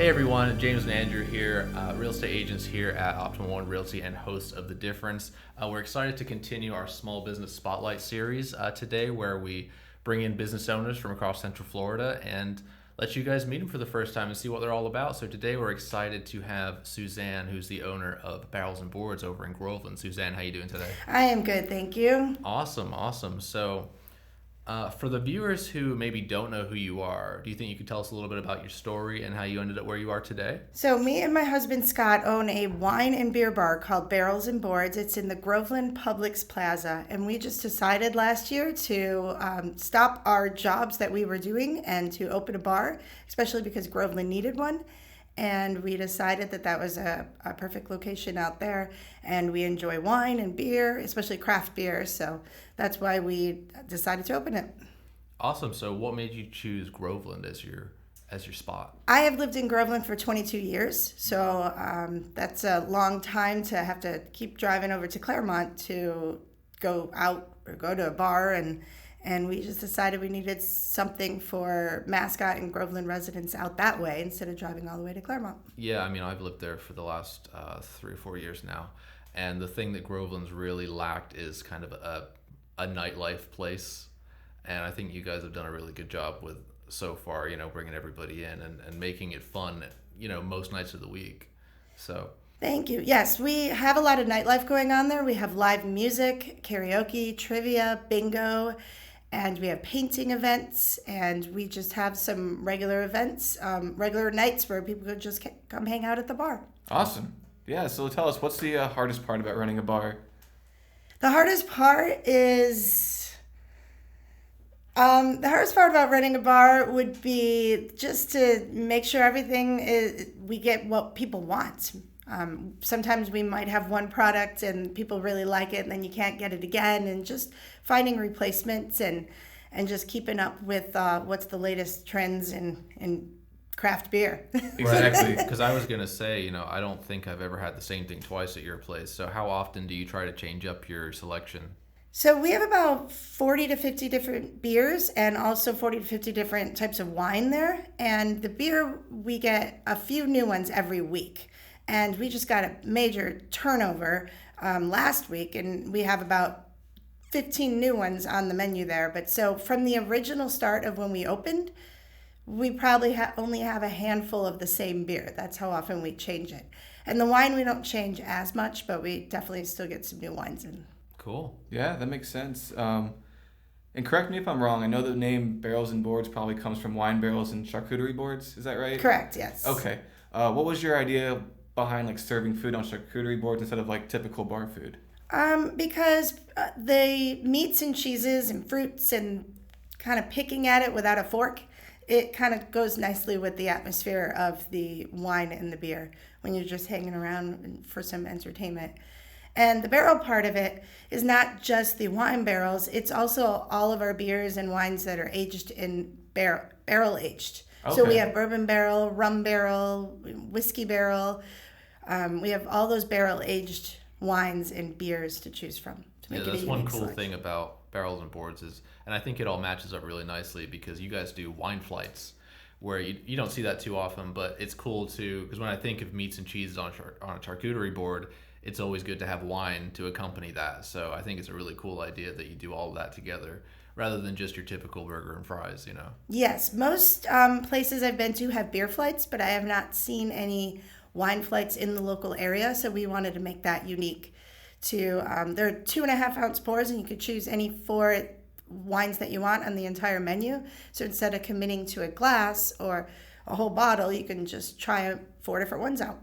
everyone, James and Andrew here, real estate agents here at Optimal One Realty and hosts of The Difference. We're excited to continue our Small Business Spotlight series today, where we bring in business owners from across Central Florida and let you guys meet them for the first time and see what they're all about. So today we're excited to have Suzanne, who's the owner of Barrels and Boards over in Groveland. Suzanne, how you doing today? I am good, thank you. Awesome. So for the viewers who maybe don't know who you are, do you think you could tell us a little bit about your story and how you ended up where you are today? So me and my husband Scott own a wine and beer bar called Barrels and Boards. It's in the Groveland Publix Plaza, and we just decided last year to stop our jobs that we were doing and to open a bar, especially because Groveland needed one. And we decided that that was a perfect location out there, and we enjoy wine and beer, especially craft beer, so that's why we decided to open it. Awesome. So what made you choose Groveland as your spot? I have lived in Groveland for 22 years, so that's a long time to have to keep driving over to Claremont to go out or go to a bar, and we just decided we needed something for Mascot and Groveland residents out that way instead of driving all the way to Claremont. Yeah, I mean, I've lived there for the last 3 or 4 years now, and the thing that Groveland's really lacked is kind of a nightlife place, and I think you guys have done a really good job with so far, bringing everybody in and making it fun, most nights of the week. So thank you. Yes, we have a lot of nightlife going on there. We have live music, karaoke, trivia, bingo, and we have painting events, and we just have some regular events, regular nights where people could just come hang out at the bar. Awesome. Yeah, so tell us, what's the hardest part about running a bar? The hardest part is... the hardest part about running a bar would be just to make sure we get what people want. Sometimes we might have one product and people really like it and then you can't get it again, and just finding replacements and just keeping up with what's the latest trends in craft beer. Exactly, because I was going to say, I don't think I've ever had the same thing twice at your place. So how often do you try to change up your selection? So we have about 40 to 50 different beers and also 40 to 50 different types of wine there. And the beer, we get a few new ones every week. And we just got a major turnover last week, and we have about 15 new ones on the menu there. But so from the original start of when we opened, we probably only have a handful of the same beer. That's how often we change it. And the wine, we don't change as much, but we definitely still get some new wines in. Cool. Yeah, that makes sense. And correct me if I'm wrong, I know the name Barrels and Boards probably comes from wine barrels and charcuterie boards. Is that right? Correct, yes. Okay. What was your idea behind serving food on charcuterie boards instead of typical bar food? Because the meats and cheeses and fruits and kind of picking at it without a fork, it kind of goes nicely with the atmosphere of the wine and the beer when you're just hanging around for some entertainment. And the barrel part of it is not just the wine barrels, it's also all of our beers and wines that are aged in barrel aged. Okay. So we have bourbon barrel, rum barrel, whiskey barrel. We have all those barrel aged wines and beers to choose from. That's one cool thing about Barrels and Boards is, and I think it all matches up really nicely because you guys do wine flights where you don't see that too often, but it's cool too, because when I think of meats and cheeses on a charcuterie board, it's always good to have wine to accompany that. So I think it's a really cool idea that you do all of that together rather than just your typical burger and fries, Yes, most places I've been to have beer flights, but I have not seen any wine flights in the local area, so we wanted to make that unique. They're 2.5 ounce pours, and you could choose any 4 wines that you want on the entire menu. So instead of committing to a glass or a whole bottle, you can just try 4 different ones out.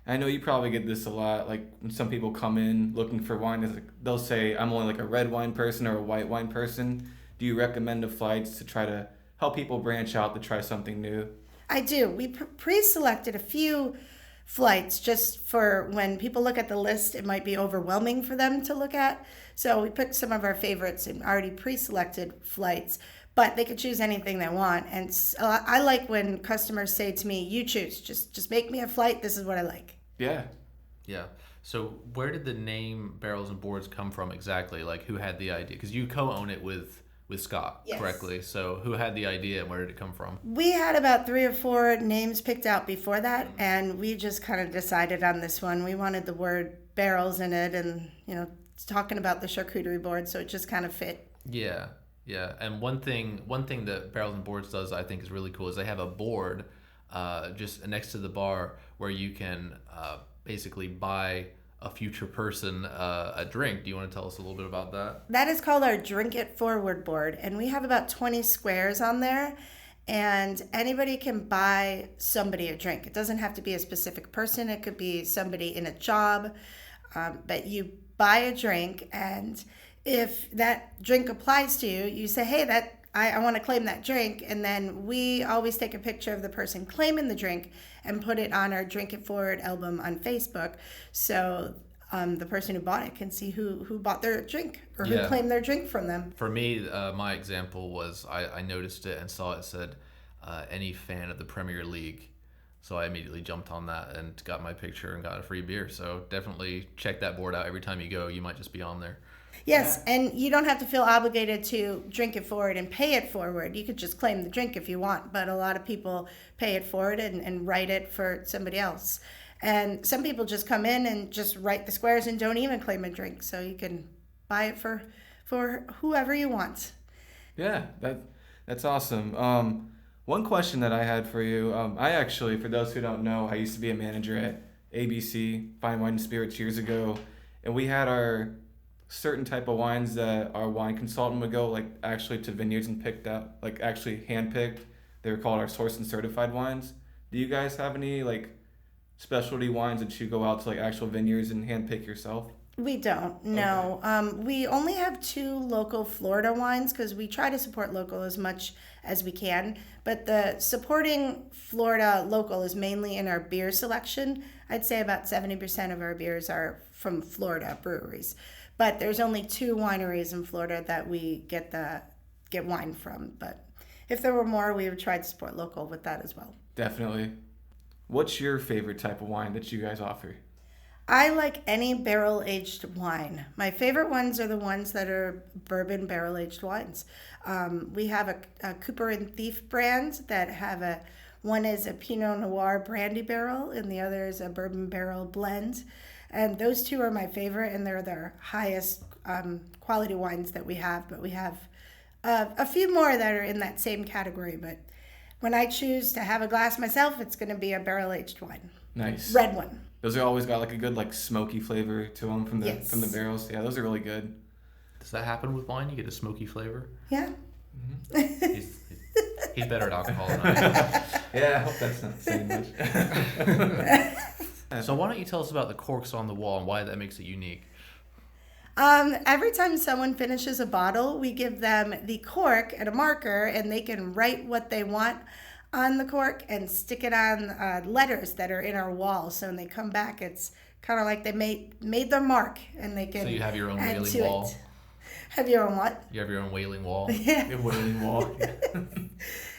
I know you probably get this a lot, when some people come in looking for wine, they'll say, I'm only a red wine person or a white wine person. Do you recommend the flights to try to help people branch out to try something new? I do. We pre-selected a few flights just for when people look at the list, it might be overwhelming for them to look at. So we picked some of our favorites and already pre-selected flights, but they could choose anything they want. And I like when customers say to me, you choose, just make me a flight. This is what I like. Yeah. So where did the name Barrels and Boards come from exactly? Who had the idea? Because you co-own it with with Scott Yes. correctly. So who had the idea and where did it come from? We had about 3 or 4 names picked out before that, and we just kind of decided on this one. We wanted the word barrels in it, and it's talking about the charcuterie board, so it just kind of fit. Yeah, yeah. And one thing that Barrels and Boards does I think is really cool is they have a board just next to the bar where you can basically buy a future person a drink. Do you want to tell us a little bit about that? That is called our Drink It Forward board, and we have about 20 squares on there, and anybody can buy somebody a drink. It doesn't have to be a specific person. It could be somebody in a job, but you buy a drink, and if that drink applies to you, you say, hey, I want to claim that drink, and then we always take a picture of the person claiming the drink and put it on our Drink It Forward album on Facebook, so the person who bought it can see who bought their drink or who claimed their drink from them. For me, my example was I noticed it and saw it said any fan of the Premier League. So I immediately jumped on that and got my picture and got a free beer. So definitely check that board out every time you go. You might just be on there. Yes, and you don't have to feel obligated to drink it forward and pay it forward. You could just claim the drink if you want, but a lot of people pay it forward and write it for somebody else. And some people just come in and just write the squares and don't even claim a drink. So you can buy it for whoever you want. Yeah, that's awesome. One question that I had for you, I actually, for those who don't know, I used to be a manager at ABC, Fine Wine and Spirits, years ago, and we had our certain type of wines that our wine consultant would go actually to vineyards and picked out, actually handpicked. They were called our sourced and certified wines. Do you guys have any specialty wines that you go out to actual vineyards and handpick yourself? We don't, no. Okay. We only have 2 local Florida wines because we try to support local as much as we can. But the supporting Florida local is mainly in our beer selection. I'd say about 70% of our beers are from Florida breweries. But there's only 2 wineries in Florida that we get wine from. But if there were more, we would try to support local with that as well. Definitely. What's your favorite type of wine that you guys offer? I like any barrel-aged wine. My favorite ones are the ones that are bourbon barrel-aged wines. We have a Cooper and Thief brand that have one is a Pinot Noir brandy barrel and the other is a bourbon barrel blend. And those 2 are my favorite, and they're their highest quality wines that we have. But we have a few more that are in that same category. But when I choose to have a glass myself, it's going to be a barrel-aged wine. Nice. Red one. Those are always got a good smoky flavor to them from the barrels. Yeah, those are really good. Does that happen with wine? You get a smoky flavor? Yeah. Mm-hmm. He's better at alcohol than I am. Yeah, I hope that's not saying much. So why don't you tell us about the corks on the wall and why that makes it unique? Every time someone finishes a bottle, we give them the cork and a marker, and they can write what they want on the cork and stick it on letters that are in our wall. So when they come back, it's kind of like they made their mark, and they can. So you have your own add wailing to wall. It. Have your own what? You have your own wailing wall. Yeah. A wailing wall.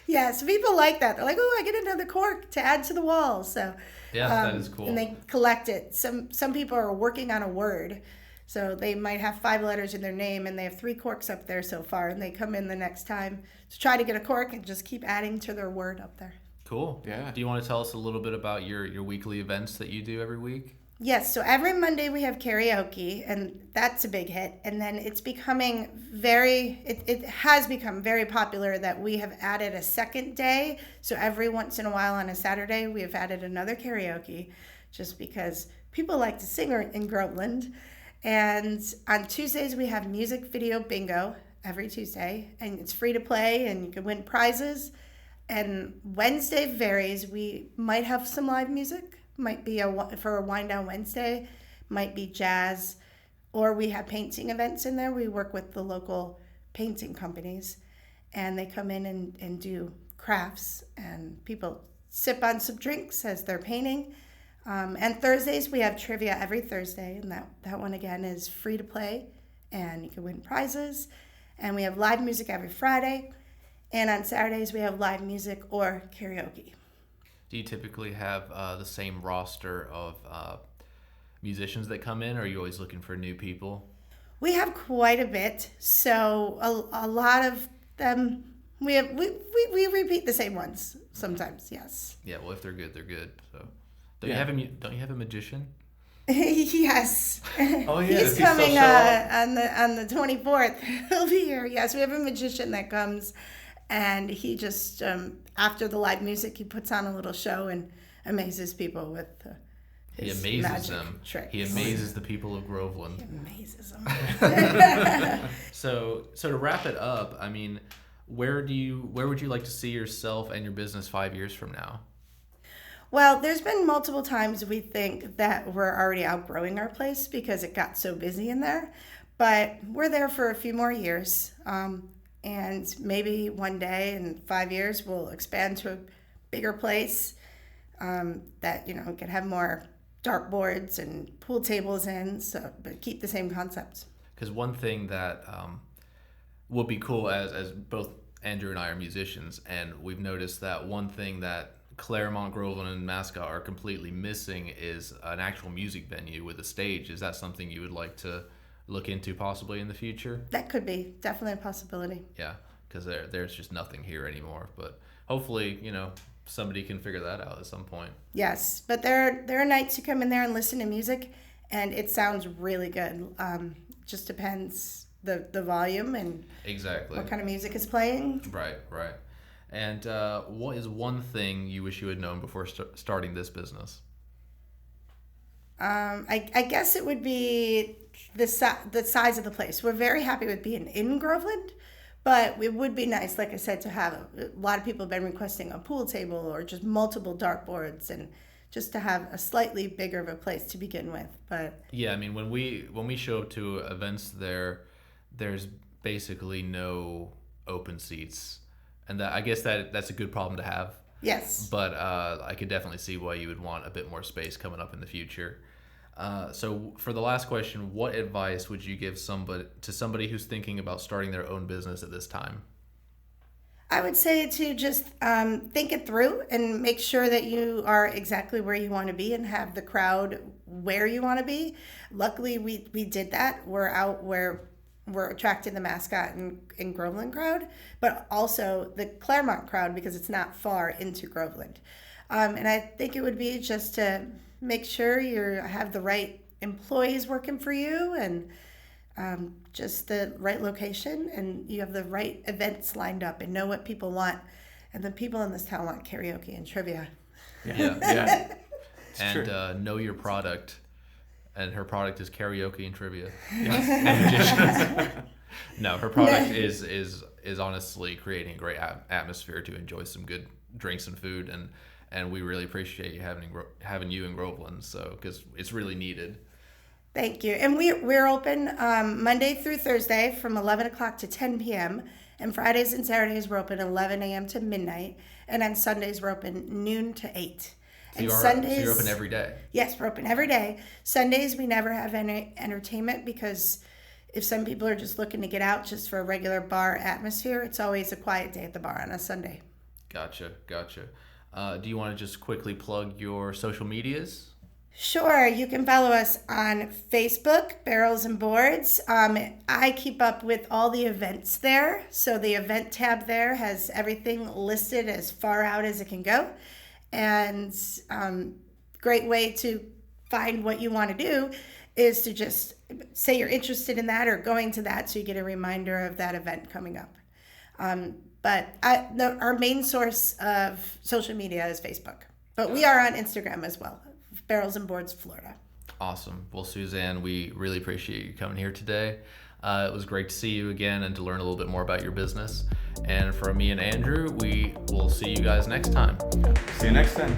Yeah. So people like that. They're like, "Oh, I get another cork to add to the wall." So. Yeah, that is cool. And they collect it. Some people are working on a word. So they might have 5 letters in their name, and they have 3 corks up there so far, and they come in the next time to try to get a cork and just keep adding to their word up there. Cool. Yeah. Do you want to tell us a little bit about your weekly events that you do every week? Yes, so every Monday we have karaoke, and that's a big hit. And then it's becoming it has become very popular that we have added a second day. So every once in a while on a Saturday, we have added another karaoke just because people like to sing in Groveland. And on Tuesdays, we have music video bingo every Tuesday, and it's free to play, and you can win prizes. And Wednesday varies. We might have some live music. Might be for a Wine Down Wednesday, might be jazz, or we have painting events in there. We work with the local painting companies, and they come in and do crafts, and people sip on some drinks as they're painting. And Thursdays, we have trivia every Thursday, and that one, again, is free to play, and you can win prizes. And we have live music every Friday, and on Saturdays, we have live music or karaoke. Do you typically have the same roster of musicians that come in, or are you always looking for new people? We have quite a bit, so a lot of them we repeat the same ones sometimes. Yes. Yeah, well, if they're good, they're good. So, Yeah. don't you have a magician? Yes. Oh, yeah, He's does he still coming show up? on the 24th. He'll be here. Yes, we have a magician that comes, and he just after the live music, he puts on a little show and amazes people with He his amazes magic them. tricks. He amazes the people of Groveland. He amazes them. So to wrap it up, I mean, where would you like to see yourself and your business 5 years from now? Well, there's been multiple times we think that we're already outgrowing our place because it got so busy in there, but we're there for a few more years, and maybe one day in 5 years we'll expand to a bigger place that could have more dartboards and pool tables in, so but keep the same concept. Because one thing that would be cool, as both Andrew and I are musicians, and we've noticed that one thing that Claremont, Groveland, and Mascot are completely missing is an actual music venue with a stage. Is that something you would like to look into possibly in the future? That could be definitely a possibility. Yeah, because there's just nothing here anymore. But hopefully, somebody can figure that out at some point. Yes, but there are nights you come in there and listen to music, and it sounds really good. Just depends the volume and Exactly. what kind of music is playing. Right. And what is one thing you wish you had known before starting this business? I guess it would be the size of the place. We're very happy with being in Groveland, but it would be nice, like I said, to have a lot of people have been requesting a pool table or just multiple dartboards, and just to have a slightly bigger of a place to begin with. But Yeah, I mean, when we show up to events there's basically no open seats, and I guess that's a good problem to have. yes, But I could definitely see why you would want a bit more space coming up in the future. So for the last question, what advice would you give somebody who's thinking about starting their own business at this time? I would say to just think it through and make sure that you are exactly where you want to be and have the crowd where you want to be. Luckily, we did that. We're out where we're attracting the Mascot and Groveland crowd, but also the Claremont crowd because it's not far into Groveland. And I think it would be just to make sure you have the right employees working for you and just the right location, and you have the right events lined up and know what people want. And the people in this town want karaoke and trivia. Yeah. It's And true. know your product. And her product is karaoke and trivia. No, her product is honestly creating a great atmosphere to enjoy some good drinks and food, and we really appreciate you having you in Groveland, so because it's really needed. Thank you. And we're open Monday through Thursday from 11 o'clock to 10 p.m. And Fridays and Saturdays we're open 11 a.m. to midnight. And on Sundays we're open noon to 8. So you're open every day. Yes, we're open every day. Sundays we never have any entertainment because if some people are just looking to get out just for a regular bar atmosphere, it's always a quiet day at the bar on a Sunday. Gotcha. Do you want to just quickly plug your social medias? Sure, you can follow us on Facebook, Barrels and Boards. I keep up with all the events there. So the event tab there has everything listed as far out as it can go. And great way to find what you want to do is to just say you're interested in that or going to that so you get a reminder of that event coming up. But our main source of social media is Facebook. But we are on Instagram as well. Barrels and Boards, Florida. Awesome. Well, Suzanne, we really appreciate you coming here today. It was great to see you again and to learn a little bit more about your business. And from me and Andrew, we will see you guys next time. See you next time.